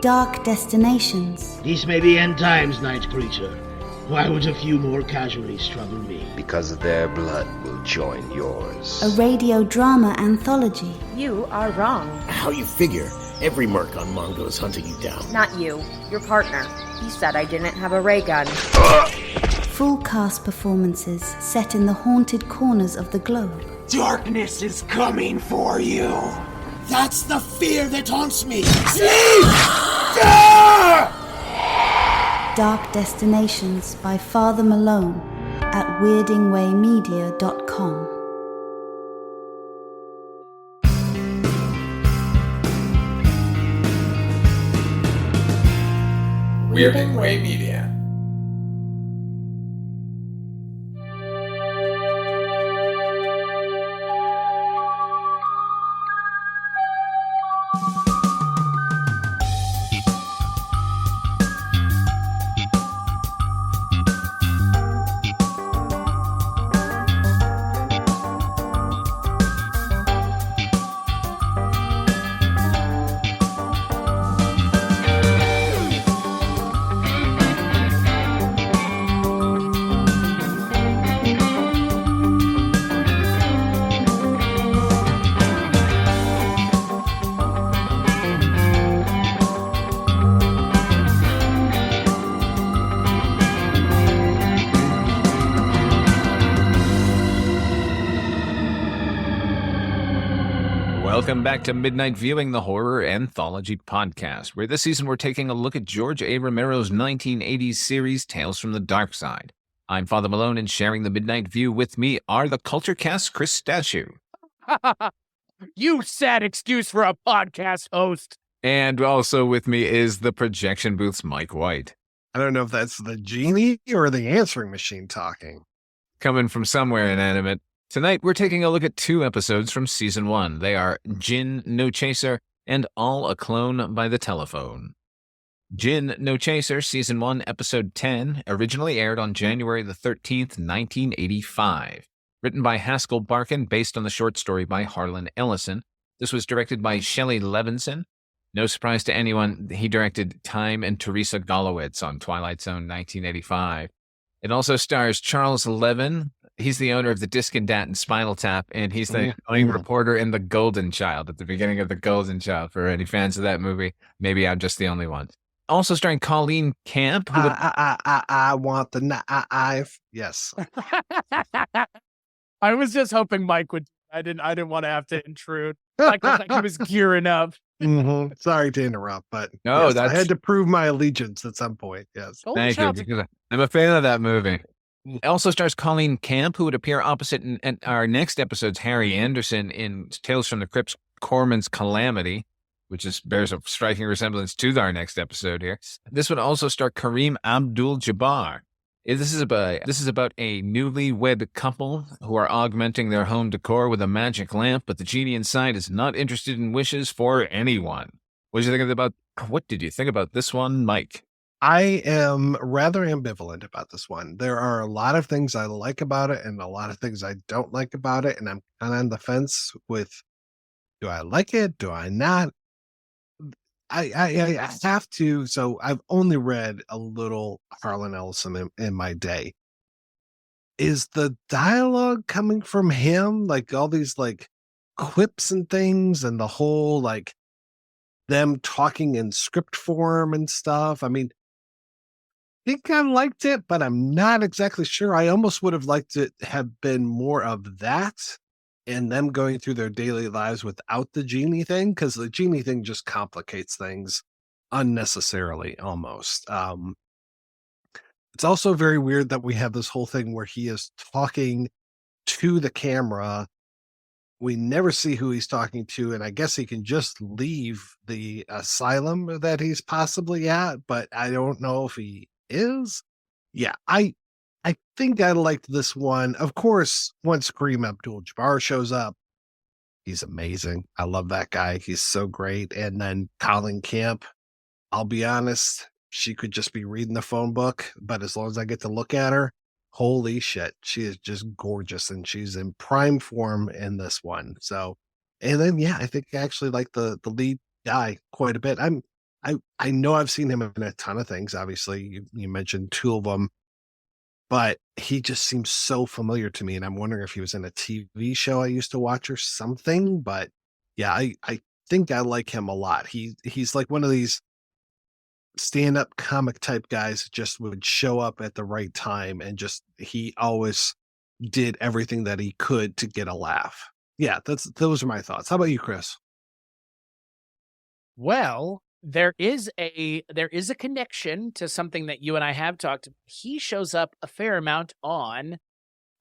Dark Destinations. These may be end times, night creature. Why would a few more casualties trouble me? Because their blood will join yours. A radio drama anthology. You are wrong. How you figure? Every merc on Mongo is hunting you down. Not you. Your partner. He said I didn't have a ray gun. Full cast performances set in the haunted corners of the globe. Darkness is coming for you. That's the fear that haunts me. Dark Destinations by Father Malone at weirdingwaymedia.com. Weirding Way Media. Welcome back to Midnight Viewing, the horror anthology podcast, where this season we're taking a look at George A. Romero's 1980s series, Tales from the Darkside. I'm Father Malone, and sharing the Midnight View with me are the Culture Cast's Chris Stachiw. You sad excuse for a podcast host. And also with me is the Projection Booth's Mike White. I don't know if that's the genie or the answering machine talking. Coming from somewhere inanimate. Tonight, we're taking a look at 2 episodes from Season 1. They are Djinn, No Chaser, and All a Clone by the Telephone. Djinn, No Chaser, Season 1, Episode 10, originally aired on January the 13th, 1985. Written by Haskell Barkin, based on the short story by Harlan Ellison. This was directed by Shelley Levinson. No surprise to anyone, he directed Time and Teresa Golowitz on Twilight Zone 1985. It also stars Charles Levin. He's the owner of the Disc and Dat and Spinal Tap, and he's the annoying reporter in The Golden Child at the beginning of The Golden Child. For any fans of that movie, maybe I'm just the only one. Also starring Colleen Camp. Who I want the knife. Yes. I was just hoping Mike would. I didn't want to have to intrude. Like he was gearing up. Mm-hmm. Sorry to interrupt, but No, yes, that's- I had to prove my allegiance at some point. Yes. Golden Thank you, Child's- because I'm a fan of that movie. It also stars Colleen Camp, who would appear opposite in our next episode's Harry Anderson in Tales from the Crypt's Corman's Calamity, which bears a striking resemblance to our next episode here. This would also star Kareem Abdul-Jabbar. This is about a newlywed couple who are augmenting their home decor with a magic lamp, but the genie inside is not interested in wishes for anyone. What did you think about this one, Mike? I am rather ambivalent about this one. There are a lot of things I like about it and a lot of things I don't like about it. And I'm kind of on the fence with, do I like it? Do I not? I have to. So I've only read a little Harlan Ellison in my day. Is the dialogue coming from him? Like all these like quips and things and the whole like them talking in script form and stuff. I mean, I think I liked it, but I'm not exactly sure. I almost would have liked it have been more of that and them going through their daily lives without the genie thing, because the genie thing just complicates things unnecessarily almost. It's also very weird that we have this whole thing where he is talking to the camera. We never see who he's talking to, and I guess he can just leave the asylum that he's possibly at, but I don't know if he is. Yeah, I think I liked this one. Of course, once Kareem Abdul-Jabbar shows up, he's amazing. I love that guy. He's so great. And then Colleen Camp, I'll be honest, she could just be reading the phone book, but as long as I get to look at her, holy shit, she is just gorgeous, and she's in prime form in this one. So, and then yeah, I think I actually like the lead guy quite a bit. I know I've seen him in a ton of things. Obviously, you mentioned two of them, but he just seems so familiar to me, and I'm wondering if he was in a TV show I used to watch or something. But yeah, I think I like him a lot. He's like one of these stand-up comic type guys that just would show up at the right time, and just he always did everything that he could to get a laugh. Yeah, those are my thoughts. How about you, Chris? Well, there is a connection to something that you and I have talked about. He shows up a fair amount on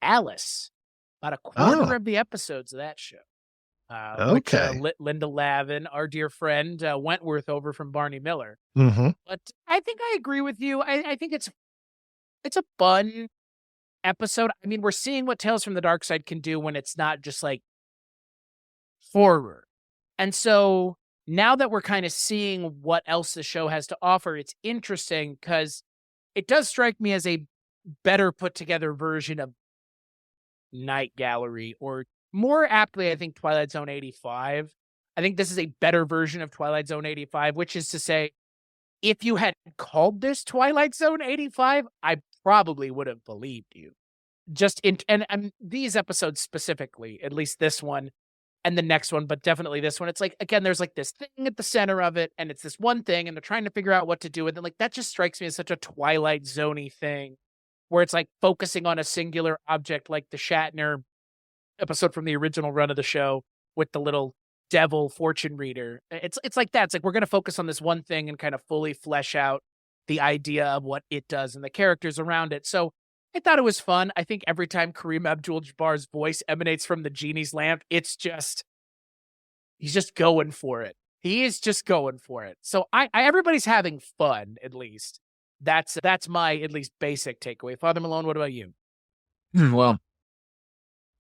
Alice, about a quarter of the episodes of that show. Which, Linda Lavin, our dear friend Wentworth over from Barney Miller. Mm-hmm. But I think I agree with you. I think it's a fun episode. I mean, we're seeing what Tales from the Darkside can do when it's not just like horror. And so now that we're kind of seeing what else the show has to offer, it's interesting because it does strike me as a better put together version of Night Gallery, or more aptly, I think, Twilight Zone 85. I think this is a better version of Twilight Zone 85, which is to say, if you had called this Twilight Zone 85, I probably would have believed you. And these episodes specifically, at least this one and the next one, but definitely this one, it's like, again, there's like this thing at the center of it, and it's this one thing, and they're trying to figure out what to do with it. Like, that just strikes me as such a Twilight Zone-y thing, where it's like focusing on a singular object, like the Shatner episode from the original run of the show with the little devil fortune reader. It's like that. It's like, we're going to focus on this one thing and kind of fully flesh out the idea of what it does and the characters around it. So I thought it was fun. I think every time Kareem Abdul-Jabbar's voice emanates from the genie's lamp, he's just going for it. He is just going for it. So everybody's having fun, at least. That's my at least basic takeaway. Father Malone, what about you? Well,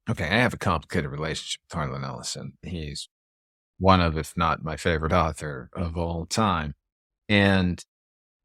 okay, I have a complicated relationship with Harlan Ellison. He's one of, if not my favorite author of all time. And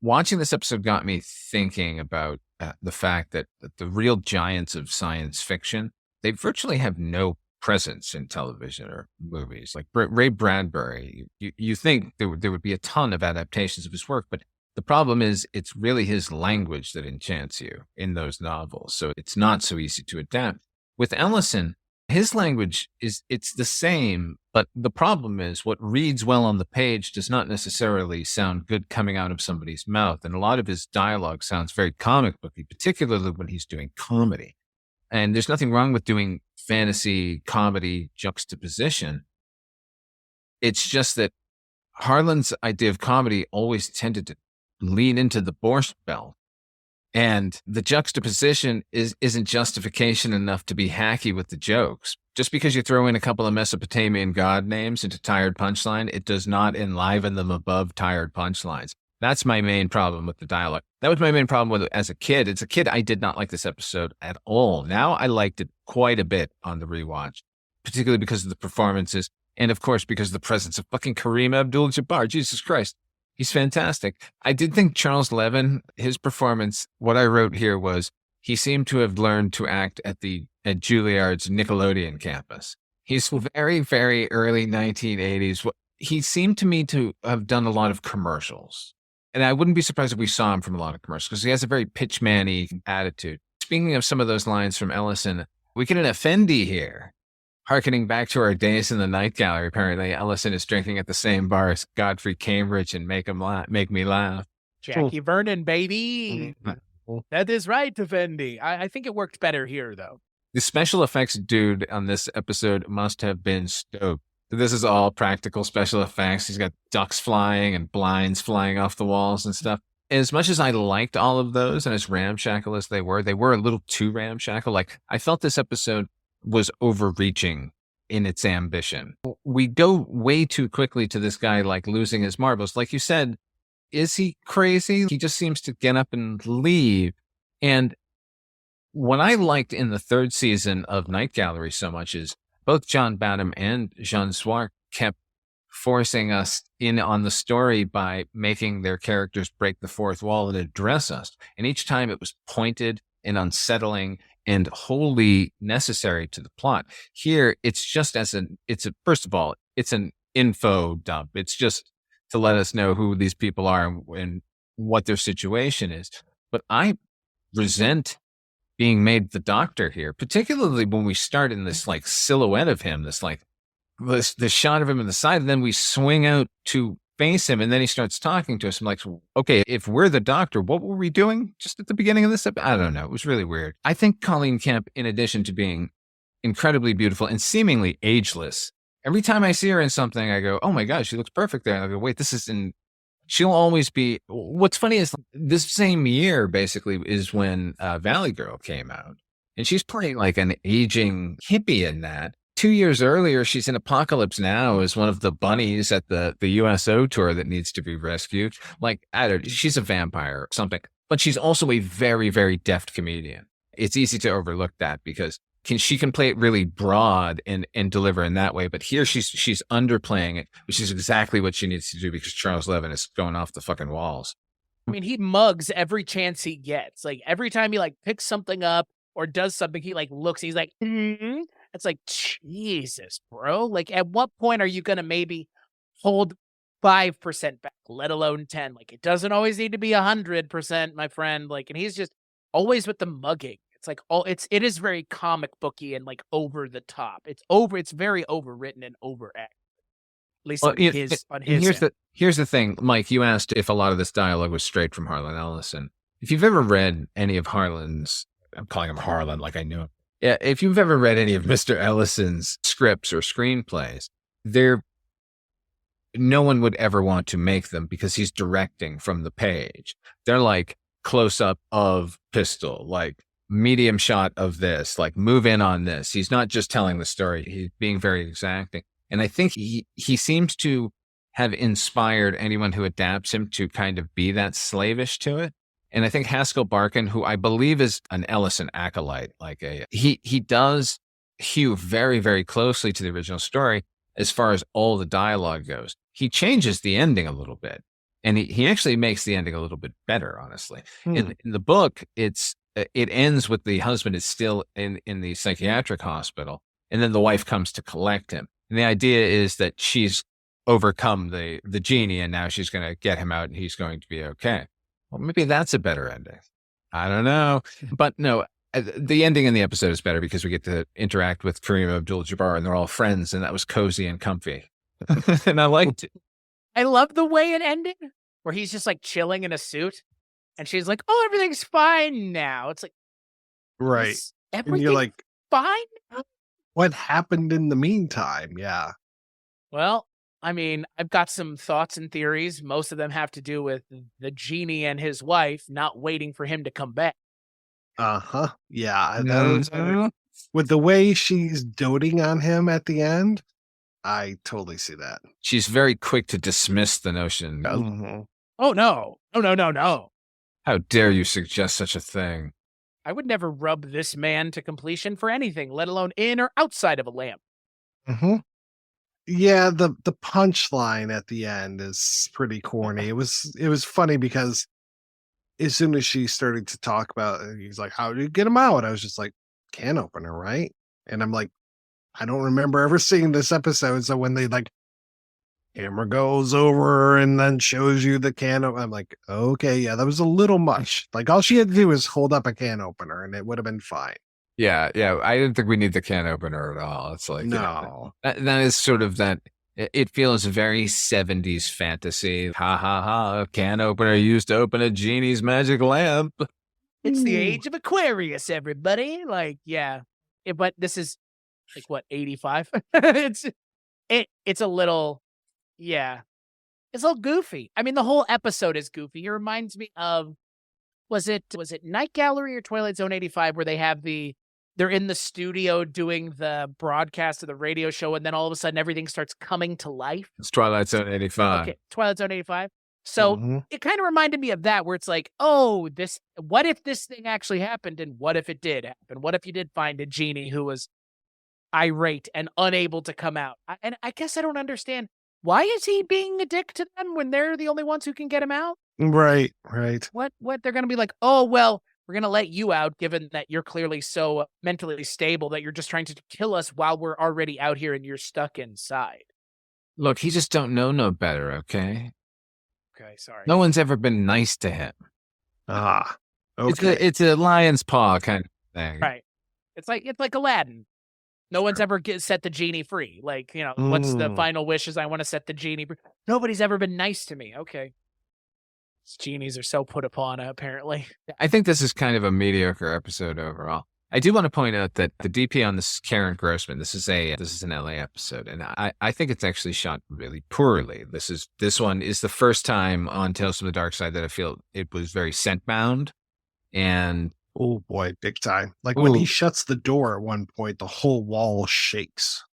watching this episode got me thinking about the fact that the real giants of science fiction, they virtually have no presence in television or movies. Like Ray Bradbury, you think there would be a ton of adaptations of his work, but the problem is it's really his language that enchants you in those novels. So it's not so easy to adapt. With Ellison, his language it's the same, but the problem is what reads well on the page does not necessarily sound good coming out of somebody's mouth. And a lot of his dialogue sounds very comic booky, particularly when he's doing comedy. And there's nothing wrong with doing fantasy comedy juxtaposition. It's just that Harlan's idea of comedy always tended to lean into the Borscht Belt. And the juxtaposition isn't justification enough to be hacky with the jokes. Just because you throw in a couple of Mesopotamian god names into tired punchline, it does not enliven them above tired punchlines. That's my main problem with the dialogue. That was my main problem with it as a kid. As a kid, I did not like this episode at all. Now I liked it quite a bit on the rewatch, particularly because of the performances. And of course, because of the presence of fucking Kareem Abdul-Jabbar. Jesus Christ. He's fantastic. I did think Charles Levin, his performance, what I wrote here was he seemed to have learned to act at Juilliard's Nickelodeon campus. He's very, very early 1980s. He seemed to me to have done a lot of commercials. And I wouldn't be surprised if we saw him from a lot of commercials because he has a very pitchman-y attitude. Speaking of some of those lines from Ellison, we get an Effendi here. Harkening back to our days in the Night Gallery, apparently Ellison is drinking at the same bar as Godfrey Cambridge and make me laugh. Jackie Vernon, baby. That is right, Effendi. I think it worked better here, though. The special effects dude on this episode must have been stoked. This is all practical special effects. He's got ducks flying and blinds flying off the walls and stuff. As much as I liked all of those and as ramshackle as they were a little too ramshackle. Like, I felt this episode was overreaching in its ambition. We go way too quickly to this guy, like, losing his marbles. Like you said, is he crazy? He just seems to get up and leave. And what I liked in the third season of Night Gallery so much is both John Badham and Jean Swart kept forcing us in on the story by making their characters break the fourth wall and address us. And each time it was pointed and unsettling and wholly necessary to the plot. Here, it's just first of all, it's an info dump. It's just to let us know who these people are and what their situation is. But I resent being made the doctor here, particularly when we start in this like silhouette of him, this shot of him in the side, and then we swing out to face him, and then he starts talking to us. I'm like, okay, if we're the doctor, what were we doing just at the beginning of this episode? I don't know. It was really weird. I think Colleen Kemp, in addition to being incredibly beautiful and seemingly ageless, every time I see her in something, I go, oh my gosh, she looks perfect there. And I go, wait, she'll always be. What's funny is this same year, basically, is when Valley Girl came out. And she's playing like an aging hippie in that. 2 years earlier, she's in Apocalypse Now as one of the bunnies at the USO tour that needs to be rescued. Like, I don't know, she's a vampire or something. But she's also a very, very deft comedian. It's easy to overlook that because she can play it really broad and deliver in that way. But here she's underplaying it, which is exactly what she needs to do because Charles Levin is going off the fucking walls. I mean, he mugs every chance he gets. Like every time he like picks something up or does something, he like looks, he's like, It's like, Jesus, bro. Like at what point are you going to maybe hold 5% back, let alone 10? Like it doesn't always need to be 100%, my friend. Like, and he's just always with the mugging. It's like, it is very comic booky and like over the top. It's very overwritten and overacted. At least on his end. Here's the thing, Mike, you asked if a lot of this dialogue was straight from Harlan Ellison. If you've ever read any of Harlan's, I'm calling him Harlan like I knew him. Yeah, if you've ever read any of Mr. Ellison's scripts or screenplays, no one would ever want to make them because he's directing from the page. They're like close up of pistol, like medium shot of this, like move in on this. He's not just telling the story. He's being very exacting. And I think he seems to have inspired anyone who adapts him to kind of be that slavish to it. And I think Haskell Barkin, who I believe is an Ellison acolyte, he does hew very, very closely to the original story as far as all the dialogue goes. He changes the ending a little bit, and he actually makes the ending a little bit better, honestly. In the book, it ends with the husband is still in the psychiatric hospital, and then the wife comes to collect him. And the idea is that she's overcome the genie, and now she's going to get him out, and he's going to be okay. Well, maybe that's a better ending. I don't know. But no, the ending in the episode is better because we get to interact with Kareem Abdul-Jabbar, and they're all friends, and that was cozy and comfy. And I liked it. I love the way it ended, where he's just like chilling in a suit, and she's like, oh, everything's fine now. It's like, right. Everything you're like, fine? What happened in the meantime? Yeah. Well, I mean, I've got some thoughts and theories. Most of them have to do with the genie and his wife not waiting for him to come back. Uh-huh. Yeah. With the way she's doting on him at the end, I totally see that. She's very quick to dismiss the notion. Mm-hmm. Oh, no. No. How dare you suggest such a thing? I would never rub this man to completion for anything, let alone in or outside of a lamp. Mm-hmm. Yeah, the punchline at the end is pretty corny. It was funny because as soon as she started to talk about it, he's like, how do you get him out? I was just like, can opener, right? And I'm like, I don't remember ever seeing this episode. So when they like camera goes over and then shows you the can, I'm like, okay, yeah, that was a little much. Like all she had to do was hold up a can opener and it would have been fine. Yeah. I didn't think we need the can opener at all. It's like, no, that is sort of that. It feels very 70s fantasy. Ha ha ha. A can opener used to open a genie's magic lamp. It's the age of Aquarius, everybody. Like, yeah. But this is like what, 85? It's a little, yeah. It's a little goofy. I mean, the whole episode is goofy. It reminds me of, was it Night Gallery or Twilight Zone 85 where they have they're in the studio doing the broadcast of the radio show, and then all of a sudden everything starts coming to life. It's Twilight Zone 85. Okay, Twilight Zone 85. So it kind of reminded me of that, where it's like, oh, what if this thing actually happened, and what if it did happen? What if you did find a genie who was irate and unable to come out? And I guess I don't understand. Why is he being a dick to them when they're the only ones who can get him out? Right. What they're going to be like, oh, well, we're going to let you out, given that you're clearly so mentally stable that you're just trying to kill us while we're already out here and you're stuck inside. Look, he just don't know no better, okay? Okay, sorry. No one's ever been nice to him. Ah, okay. It's a lion's paw kind of thing. Right. It's like Aladdin. No one's ever set the genie free. Like, what's the final wish is I want to set the genie free. Nobody's ever been nice to me. Okay. Genies are so put upon, apparently. I think this is kind of a mediocre episode overall. I do want to point out that the DP on this is Karen Grossman. This is an LA episode, and I think it's actually shot really poorly. This one is the first time on Tales from the Darkside that I feel it was very scent bound, and oh boy, big time. Like when he shuts the door at one point, the whole wall shakes.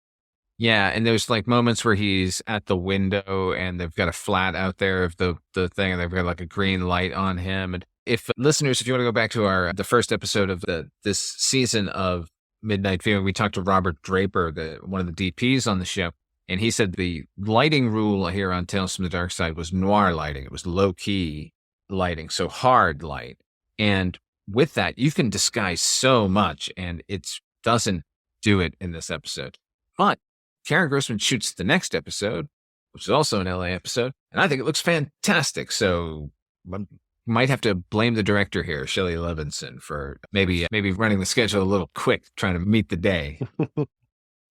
Yeah, and there's like moments where he's at the window and they've got a flat out there of the thing, and they've got like a green light on him. And if listeners, if you want to go back to the first episode of this season of Midnight Viewing, we talked to Robert Draper, one of the DPs on the show, and he said the lighting rule here on Tales from the Darkside was noir lighting. It was low key lighting, so hard light. And with that, you can disguise so much, and it doesn't do it in this episode. But Karen Grossman shoots the next episode, which is also an LA episode, and I think it looks fantastic. So I might have to blame the director here, Shelley Levinson, for maybe running the schedule a little quick, trying to meet the day.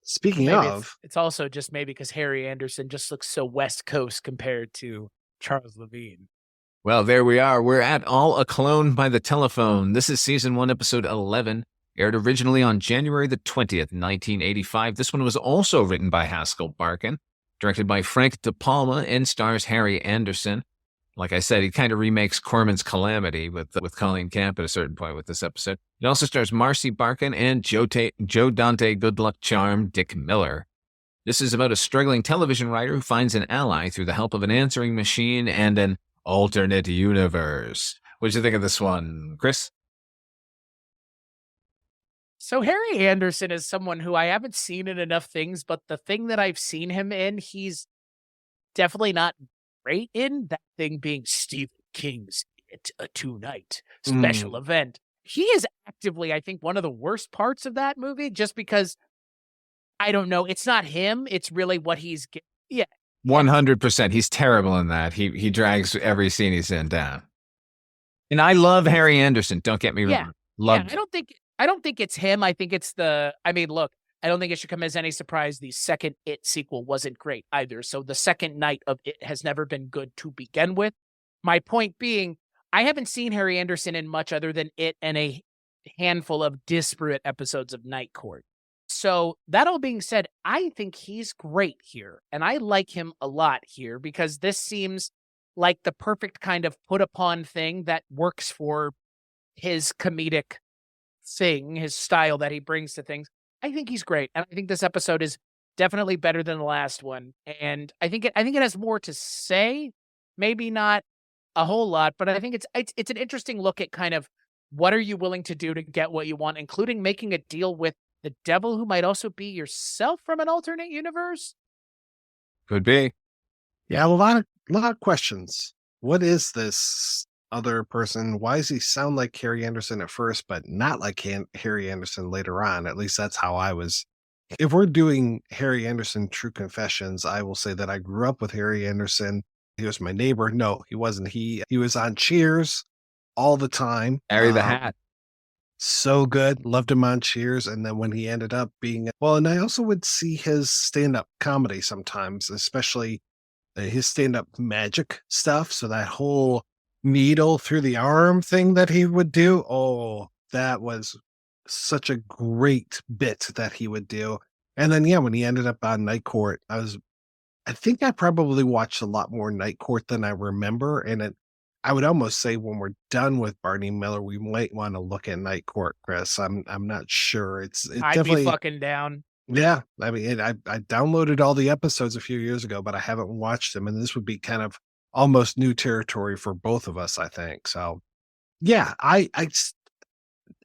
Speaking of, it's also just maybe because Harry Anderson just looks so West Coast compared to Charles Levine. Well, there we are. We're at All a Clone by the Telephone. This is season 1, episode 11. Aired originally on January the 20th, 1985. This one was also written by Haskell Barkin, directed by Frank De Palma, and stars Harry Anderson. Like I said, he kind of remakes Corman's Calamity with Colleen Camp at a certain point with this episode. It also stars Marcy Barkin and Joe Dante Good Luck Charm Dick Miller. This is about a struggling television writer who finds an ally through the help of an answering machine and an alternate universe. What did you think of this one, Chris? So Harry Anderson is someone who I haven't seen in enough things, but the thing that I've seen him in, he's definitely not great in. That thing being Stephen King's It a Two-Night special event. He is actively, I think, one of the worst parts of that movie, just because, I don't know, it's not him. It's really what he's... Yeah. 100%. He's terrible in that. He drags every scene he's in down. And I love Harry Anderson. Don't get me wrong. Yeah, I don't think it's him. I think it's look, I don't think it should come as any surprise the second It sequel wasn't great either. So the second night of It has never been good to begin with. My point being, I haven't seen Harry Anderson in much other than It and a handful of disparate episodes of Night Court. So that all being said, I think he's great here. And I like him a lot here because this seems like the perfect kind of put upon thing that works for his comedic thing, his style that he brings to things. I think he's great. And I think this episode is definitely better than the last one. And I think it has more to say, maybe not a whole lot, but I think it's an interesting look at kind of what are you willing to do to get what you want, including making a deal with the devil who might also be yourself from an alternate universe. Could be. Yeah, a lot of questions. What is this other person? Why does he sound like Harry Anderson at first, but not like Harry Anderson later on? At least that's how I was. If we're doing Harry Anderson True Confessions, I will say that I grew up with Harry Anderson. He was my neighbor. No, he wasn't. He was on Cheers all the time. Harry the Hat. So good. Loved him on Cheers. And then when he ended up being, well, and I also would see his stand-up comedy sometimes, especially his stand-up magic stuff. So that whole needle through the arm thing that he would do. Oh, that was such a great bit that he would do. And then, yeah, when he ended up on Night Court, I think I probably watched a lot more Night Court than I remember. And I would almost say when we're done with Barney Miller, we might want to look at Night Court, Chris. I'm not sure. I'd definitely be fucking down. Yeah. I mean, I downloaded all the episodes a few years ago, but I haven't watched them. And this would be kind of almost new territory for both of us, I think. So yeah, I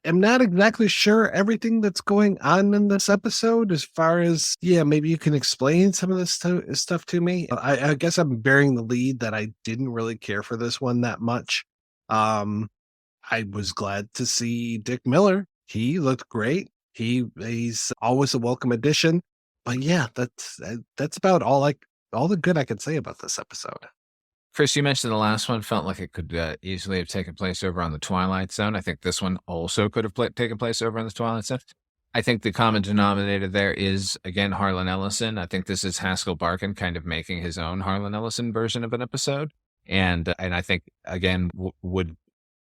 am not exactly sure everything that's going on in this episode as far as, yeah, maybe you can explain some of this stuff to me. I guess I'm bearing the lead that I didn't really care for this one that much. I was glad to see Dick Miller. He looked great. He's always a welcome addition. But yeah, that's about all all the good I could say about this episode. Chris, you mentioned the last one felt like it could easily have taken place over on the Twilight Zone. I think this one also could have taken place over on the Twilight Zone. I think the common denominator there is, again, Harlan Ellison. I think this is Haskell Barkin kind of making his own Harlan Ellison version of an episode. And I think, again, would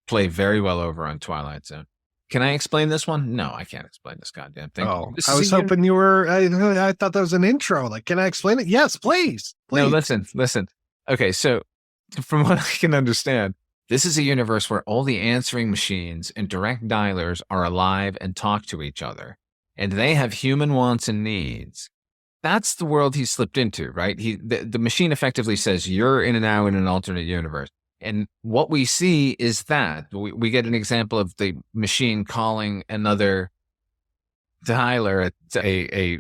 play very well over on Twilight Zone. Can I explain this one? No, I can't explain this goddamn thing. Oh, I was hoping you were. I thought that was an intro. Like, can I explain it? Yes, please. No, listen. Okay, so from what I can understand, this is a universe where all the answering machines and direct dialers are alive and talk to each other, and they have human wants and needs. That's the world he slipped into, right? The machine effectively says, you're in an alternate universe. And what we see is that we get an example of the machine calling another dialer at a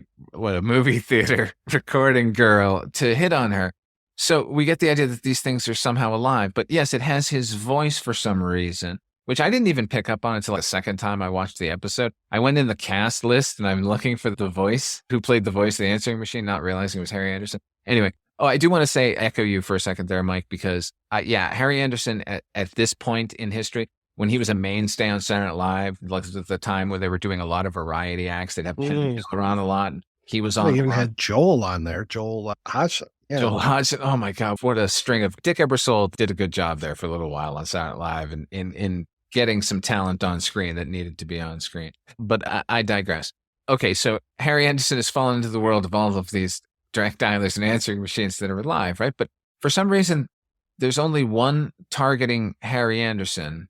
movie theater recording girl to hit on her. So we get the idea that these things are somehow alive. But yes, it has his voice for some reason, which I didn't even pick up on until the second time I watched the episode. I went in the cast list and I'm looking for the voice, who played the voice of the answering machine, not realizing it was Harry Anderson. Anyway. Oh, I do want to echo you for a second there, Mike, because Harry Anderson at this point in history, when he was a mainstay on Saturday Night Live, like at the time where they were doing a lot of variety acts, they'd have Penn around a lot. He was on. They even had Joel on there, Joel Hodgson. Yeah. Joel Hodgson. Oh my God, what a string of Dick Ebersol did a good job there for a little while on Saturday Night Live and in getting some talent on screen that needed to be on screen. But I digress. Okay, so Harry Anderson has fallen into the world of all of these direct dialers and answering machines that are alive, right? But for some reason, there's only one targeting Harry Anderson.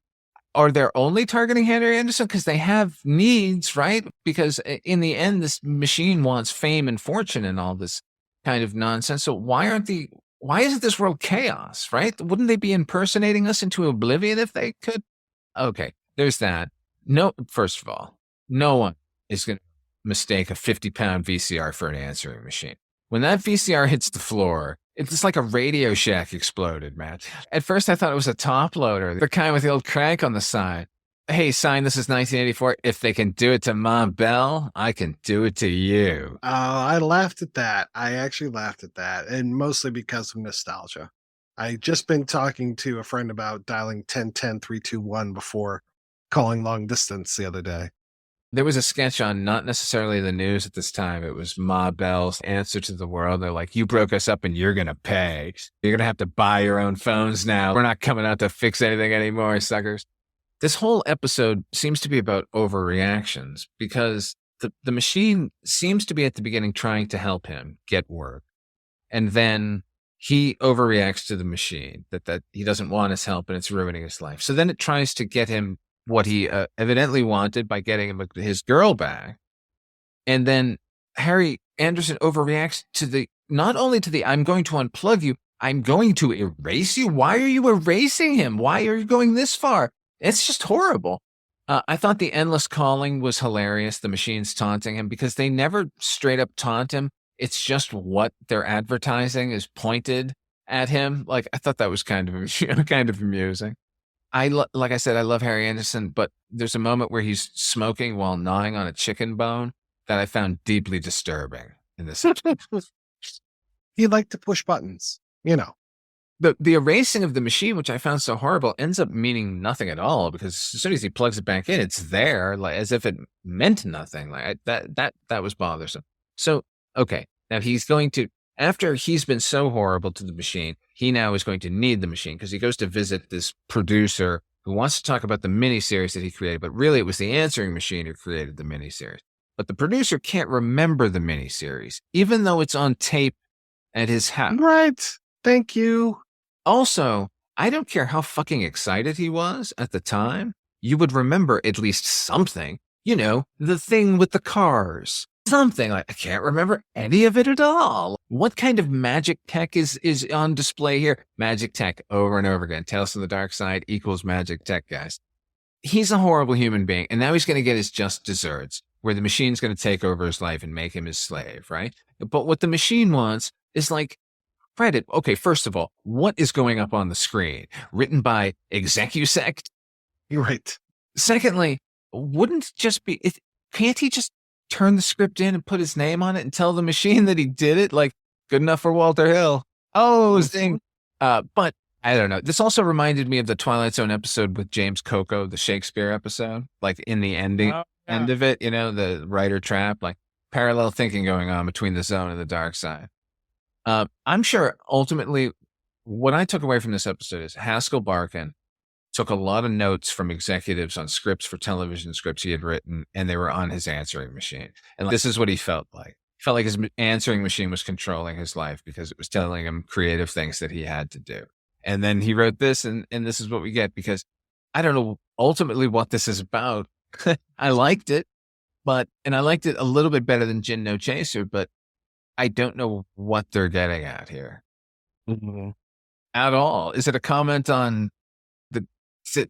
Are they only targeting Harry Anderson? Because they have needs, right? Because in the end, this machine wants fame and fortune and all this kind of nonsense. So why isn't this world chaos, right? Wouldn't they be impersonating us into oblivion if they could? Okay, there's that. No, first of all, no one is going to mistake a 50-pound VCR for an answering machine. When that VCR hits the floor, it's like a Radio Shack exploded, man. At first, I thought it was a top loader, the kind with the old crank on the side. Hey, sign, this is 1984. If they can do it to Mom Bell, I can do it to you. I laughed at that. I actually laughed at that, and mostly because of nostalgia. I just been talking to a friend about dialing 10-10-321 before calling long distance the other day. There was a sketch on not necessarily the news at this time. It was Ma Bell's answer to the world. They're like, you broke us up and you're going to pay. You're going to have to buy your own phones now. We're not coming out to fix anything anymore, suckers. This whole episode seems to be about overreactions because the machine seems to be at the beginning trying to help him get work. And then he overreacts to the machine, that he doesn't want his help and it's ruining his life. So then it tries to get him what he evidently wanted by getting him his girl back. And then Harry Anderson overreacts to not only to I'm going to unplug you, I'm going to erase you. Why are you erasing him? Why are you going this far? It's just horrible. I thought the endless calling was hilarious, the machines taunting him, because they never straight up taunt him. It's just what they're advertising is pointed at him. Like, I thought that was kind of amusing. Like I said, I love Harry Anderson, but there's a moment where he's smoking while gnawing on a chicken bone that I found deeply disturbing in this. He liked to push buttons, you know. The erasing of the machine, which I found so horrible, ends up meaning nothing at all, because as soon as he plugs it back in, it's there, like as if it meant nothing. Like that was bothersome. So, okay, now he's going to, after he's been so horrible to the machine, he now is going to need the machine because he goes to visit this producer who wants to talk about the miniseries that he created, but really it was the answering machine who created the miniseries. But the producer can't remember the miniseries, even though it's on tape at his house. Right. Thank you. Also, I don't care how fucking excited he was at the time, you would remember at least something. You know, the thing with the cars. Something like, I can't remember any of it at all. What kind of magic tech is on display here? Magic tech over and over again. Tales from the Darkside equals magic tech, guys. He's a horrible human being, and now he's going to get his just desserts, where the machine's going to take over his life and make him his slave, right? But what the machine wants is like credit. Okay, first of all, what is going up on the screen? Written by Execusect? You're right. Secondly, wouldn't it just be, can't he just turn the script in and put his name on it and tell the machine that he did it? Like, Good enough for Walter Hill. Oh, zing. But I don't know. This also reminded me of the Twilight Zone episode with James Coco, the Shakespeare episode. Like in the end of it, the writer trap, like parallel thinking going on between the Zone and the Dark Side. I'm sure ultimately what I took away from this episode is Haskell Barkin took a lot of notes from executives on scripts for television scripts he had written, and they were on his answering machine. And this is what he felt like. He felt like his answering machine was controlling his life because it was telling him creative things that he had to do. And then he wrote this, and this is what we get, because I don't know ultimately what this is about. I liked it, and I liked it a little bit better than Djinn No Chaser, but I don't know what they're getting at here at all. Is it a comment on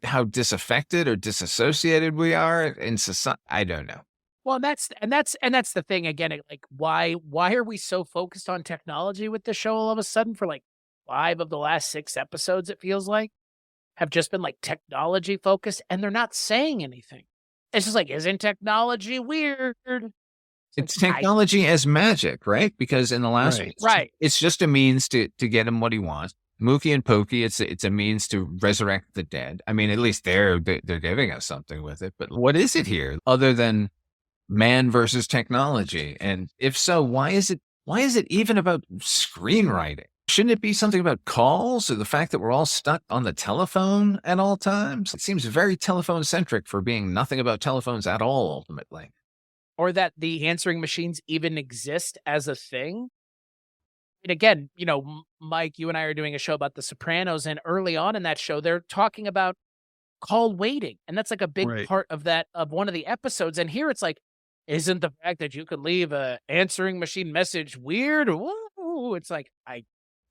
how disaffected or disassociated we are in society? I don't know. Well, that's the thing again. Like, why are we so focused on technology with the show all of a sudden? For like 5 of the last 6 episodes, it feels like have just been like technology focused, and they're not saying anything. It's just like, isn't technology weird? It's technology as magic, right? Because in the last right, it's just a means to get him what he wants. Mookie and Pokey, it's a means to resurrect the dead. I mean, at least they're giving us something with it. But what is it here other than man versus technology? And if so, why is it even about screenwriting? Shouldn't it be something about calls or the fact that we're all stuck on the telephone at all times? It seems very telephone centric for being nothing about telephones at all, ultimately. Or that the answering machines even exist as a thing. And again, Mike, you and I are doing a show about The Sopranos, and early on in that show, they're talking about call waiting. And that's like a big part of one of the episodes. And here it's like, isn't the fact that you could leave a answering machine message weird? Ooh, it's like,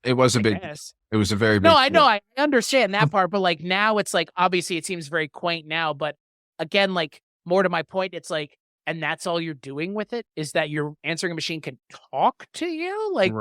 it was a very big. No, I know. I understand that part. But like now it's like, obviously it seems very quaint now. But again, like more to my point, it's like, and that's all you're doing with it is that your answering machine can talk to you? Like,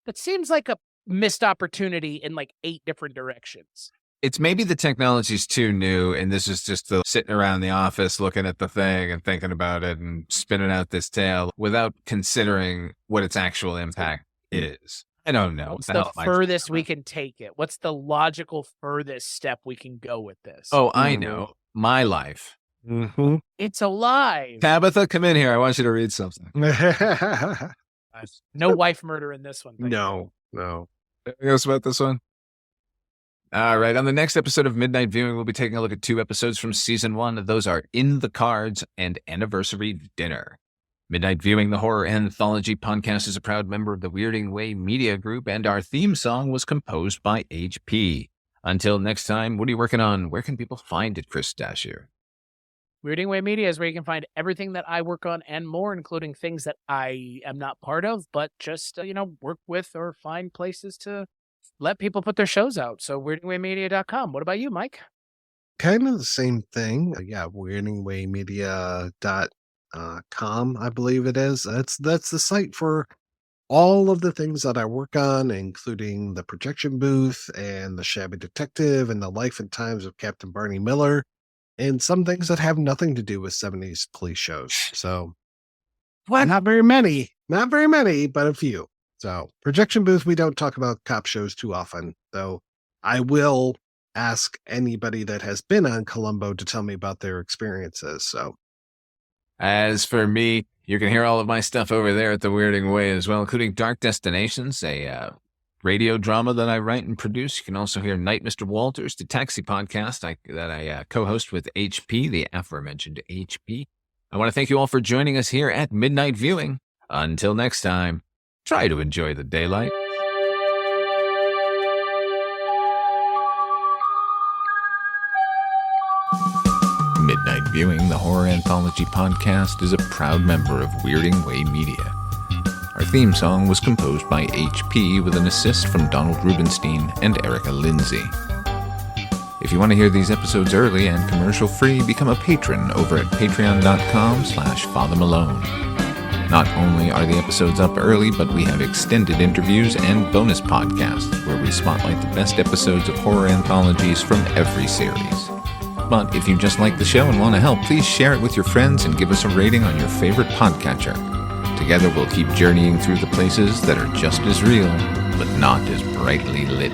that seems like a missed opportunity in like 8 different directions. It's maybe the technology's too new, and this is just the sitting around the office looking at the thing and thinking about it and spinning out this tale without considering what its actual impact is. I don't know. What's the furthest we can take it? What's the logical furthest step we can go with this? Oh, I know. My life. Mm-hmm. It's alive. Tabitha, come in here. I want you to read something. No wife murder in this one. No. Anything else about this one? All right. On the next episode of Midnight Viewing, we'll be taking a look at 2 episodes from season 1. Those are In the Cards and Anniversary Dinner. Midnight Viewing, the horror anthology podcast, is a proud member of the Weirding Way Media Group, and our theme song was composed by HP. Until next time, what are you working on? Where can people find it, Chris Stachiw? Weirding Way Media is where you can find everything that I work on and more, including things that I am not part of, but just, work with or find places to let people put their shows out. So weirdingwaymedia.com. What about you, Mike? Kind of the same thing. Yeah, weirdingwaymedia.com, I believe it is. That's the site for all of the things that I work on, including the projection booth and the Shabby Detective and the life and times of Captain Barney Miller, and some things that have nothing to do with 70s police shows. So, not very many, but a few. So, projection booth, we don't talk about cop shows too often, though I will ask anybody that has been on Columbo to tell me about their experiences. So, as for me, you can hear all of my stuff over there at the Weirding Way as well, including Dark Destinations, a radio drama that I write and produce. You can also hear Night Mr. Walters, the taxi podcast that I co-host with HP, the aforementioned HP. I want to thank you all for joining us here at Midnight Viewing. Until next time, try to enjoy the daylight. Midnight Viewing, the horror anthology podcast, is a proud member of Weirding Way Media. Our theme song was composed by HP with an assist from Donald Rubenstein and Erica Lindsay. If you want to hear these episodes early and commercial-free, become a patron over at patreon.com/Father Malone. Not only are the episodes up early, but we have extended interviews and bonus podcasts where we spotlight the best episodes of horror anthologies from every series. But if you just like the show and want to help, please share it with your friends and give us a rating on your favorite podcatcher. Together we'll keep journeying through the places that are just as real, but not as brightly lit.